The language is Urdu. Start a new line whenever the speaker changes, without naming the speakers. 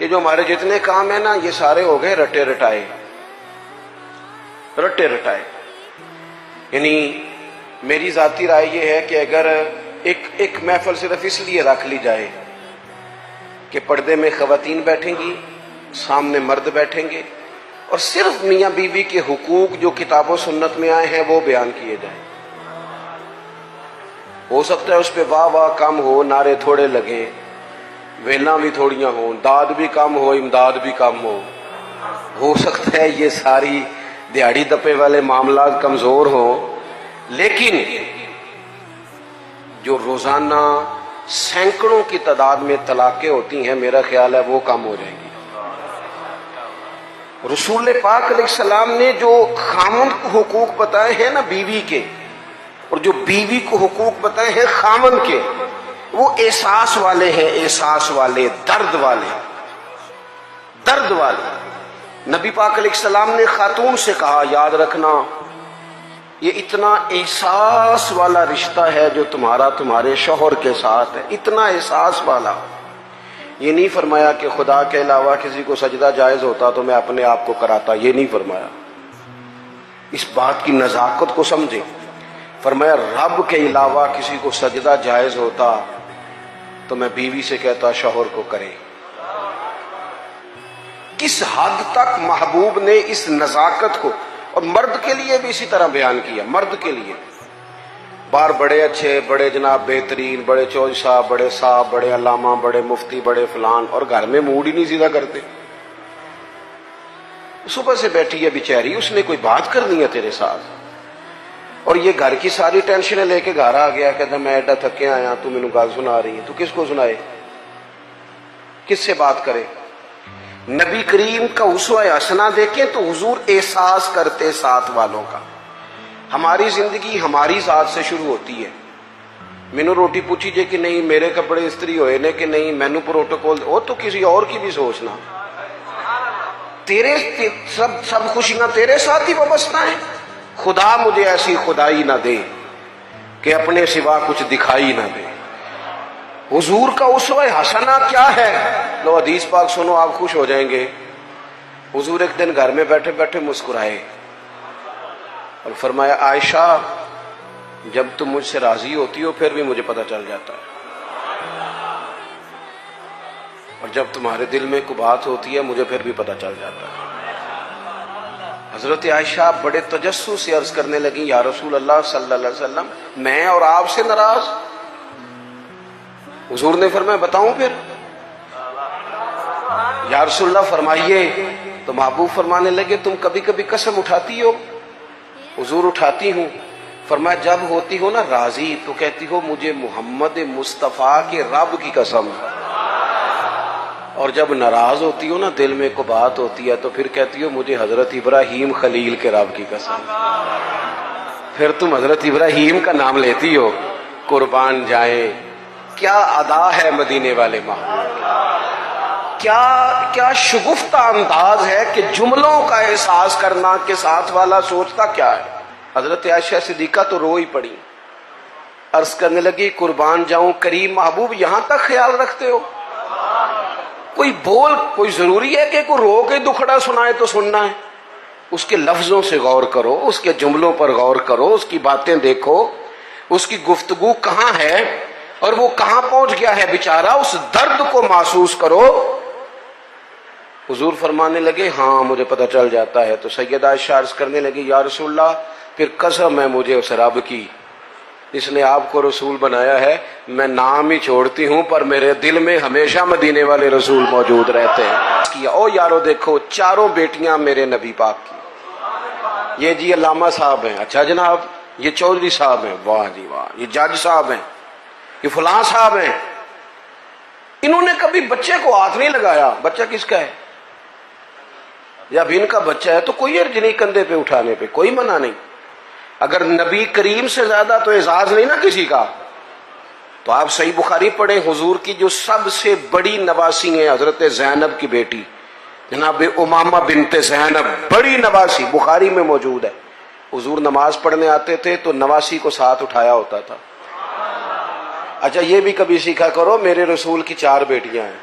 یہ جو ہمارے جتنے کام ہیں نا یہ سارے ہو گئے رٹے رٹائے، رٹے رٹائے۔ یعنی میری ذاتی رائے یہ ہے کہ اگر ایک محفل صرف اس لیے رکھ لی جائے کہ پردے میں خواتین بیٹھیں گی، سامنے مرد بیٹھیں گے، اور صرف میاں بیوی کے حقوق جو کتاب و سنت میں آئے ہیں وہ بیان کیے جائیں، ہو سکتا ہے اس پہ واہ واہ کم ہو، نعرے تھوڑے لگیں، ویلاں بھی تھوڑیاں ہوں، داد بھی کم ہو، امداد بھی کم ہو سکتا ہے یہ ساری دیہڑی دپے والے معاملات کمزور ہوں، لیکن جو روزانہ سینکڑوں کی تعداد میں طلاقیں ہوتی ہیں میرا خیال ہے وہ کم ہو جائیں گی۔ رسول پاک علیہ السلام نے جو خامن کو حقوق بتائے ہیں نا بیوی کے، اور جو بیوی کو حقوق بتائے ہیں خامن کے، وہ احساس والے ہیں، احساس والے، درد والے، درد والے۔ نبی پاک علیہ السلام نے خاتون سے کہا یاد رکھنا یہ اتنا احساس والا رشتہ ہے جو تمہارے شوہر کے ساتھ ہے، اتنا احساس والا۔ یہ نہیں فرمایا کہ خدا کے علاوہ کسی کو سجدہ جائز ہوتا تو میں اپنے آپ کو کراتا، یہ نہیں فرمایا، اس بات کی نزاکت کو سمجھے۔ فرمایا رب کے علاوہ کسی کو سجدہ جائز ہوتا تو میں بیوی سے کہتا شوہر کو کرے۔ کس حد تک محبوب نے اس نزاکت کو، اور مرد کے لیے بھی اسی طرح بیان کیا، مرد کے لیے بار بڑے اچھے، بڑے جناب بہترین، بڑے چودھری صاحب، بڑے صاحب، بڑے علامہ، بڑے مفتی، بڑے فلان، اور گھر میں موڈ ہی نہیں سیدھا کرتے۔ صبح سے بیٹھی ہے بیچاری، اس نے کوئی بات کرنی ہے تیرے ساتھ، اور یہ گھر کی ساری ٹینشنیں لے کے گھر آ گیا، کہتا میں ایڈا تھکے آیا، تو مینوں گل سنا رہی ہے، تو کس کو سنائے، کس سے بات کرے؟ نبی کریم کا اسوہ حسنہ دیکھیں تو حضور احساس کرتے ساتھ والوں کا۔ ہماری زندگی ہماری ذات سے شروع ہوتی ہے، مینوں روٹی پوچھی جے کہ نہیں، میرے کپڑے استری ہوئے نے کہ نہیں، مینوں پروٹوکول وہ تو کسی اور کی بھی سوچنا، تیرے سب خوشیاں تیرے ساتھ ہی وابستہ ہیں۔ خدا مجھے ایسی خدائی نہ دے کہ اپنے سوا کچھ دکھائی نہ دے۔ حضور کا اسوہ حسنہ کیا ہے؟ لو حدیث پاک سنو، آپ خوش ہو جائیں گے۔ حضور ایک دن گھر میں بیٹھے بیٹھے مسکرائے اور فرمایا عائشہ جب تم مجھ سے راضی ہوتی ہو پھر بھی مجھے پتہ چل جاتا ہے، اور جب تمہارے دل میں کوئی بات ہوتی ہے مجھے پھر بھی پتہ چل جاتا ہے۔ حضرت عائشہ بڑے تجسس سے عرض کرنے لگی یا رسول اللہ صلی اللہ علیہ وسلم میں اور آپ سے ناراض؟ حضور نے فرمایا بتاؤں پھر؟ یا رسول اللہ فرمائیے۔ تو محبوب فرمانے لگے تم کبھی کبھی قسم اٹھاتی ہو؟ حضور اٹھاتی ہوں۔ فرمایا جب ہوتی ہو نا راضی تو کہتی ہو مجھے محمد مصطفیٰ کے رب کی قسم، اور جب ناراض ہوتی ہو نا دل میں کو بات ہوتی ہے تو پھر کہتی ہو مجھے حضرت ابراہیم خلیل کے رب کی قسم۔ پھر تم حضرت ابراہیم کا نام لیتی ہو، قربان جائیں۔ کیا ادا ہے مدینے والے محبوب، کیا شگفتہ انداز ہے کہ جملوں کا احساس کرنا کہ ساتھ والا سوچتا کیا ہے۔ حضرت عائشہ صدیقہ تو رو ہی پڑی، عرض کرنے لگی قربان جاؤں کریم محبوب یہاں تک خیال رکھتے ہو؟ کوئی ضروری ہے کہ کوئی رو کے دکھڑا سنائے تو سننا ہے؟ اس کے لفظوں سے غور کرو، اس کے جملوں پر غور کرو، اس کی باتیں دیکھو، اس کی گفتگو کہاں ہے اور وہ کہاں پہنچ گیا ہے بیچارہ، اس درد کو محسوس کرو۔ حضور فرمانے لگے ہاں مجھے پتہ چل جاتا ہے۔ تو سیدہ عائشہ عرض کرنے لگی یا رسول اللہ پھر قسم ہے مجھے اس رب کی جس نے آپ کو رسول بنایا ہے، میں نام ہی چھوڑتی ہوں پر میرے دل میں ہمیشہ مدینے والے رسول موجود رہتے ہیں۔ او یارو دیکھو چاروں بیٹیاں میرے نبی پاک کی، یہ جی علامہ صاحب ہیں، اچھا جناب، یہ چودھری صاحب ہیں، واہ جی واہ، یہ جج صاحب ہیں، یہ فلاں صاحب ہیں۔ انہوں نے کبھی بچے کو ہاتھ نہیں لگایا۔ بچہ کس کا ہے؟ جب ان کا بچہ ہے تو کوئی عرض نہیں کندھے پہ اٹھانے پہ، کوئی منع نہیں۔ اگر نبی کریم سے زیادہ تو اعزاز نہیں نا کسی کا، تو آپ صحیح بخاری پڑھیں، حضور کی جو سب سے بڑی نواسی ہیں حضرت زینب کی بیٹی جناب امامہ بنت زینب، بڑی نواسی، بخاری میں موجود ہے۔ حضور نماز پڑھنے آتے تھے تو نواسی کو ساتھ اٹھایا ہوتا تھا۔ اچھا یہ بھی کبھی سیکھا کرو، میرے رسول کی 4 بیٹیاں ہیں،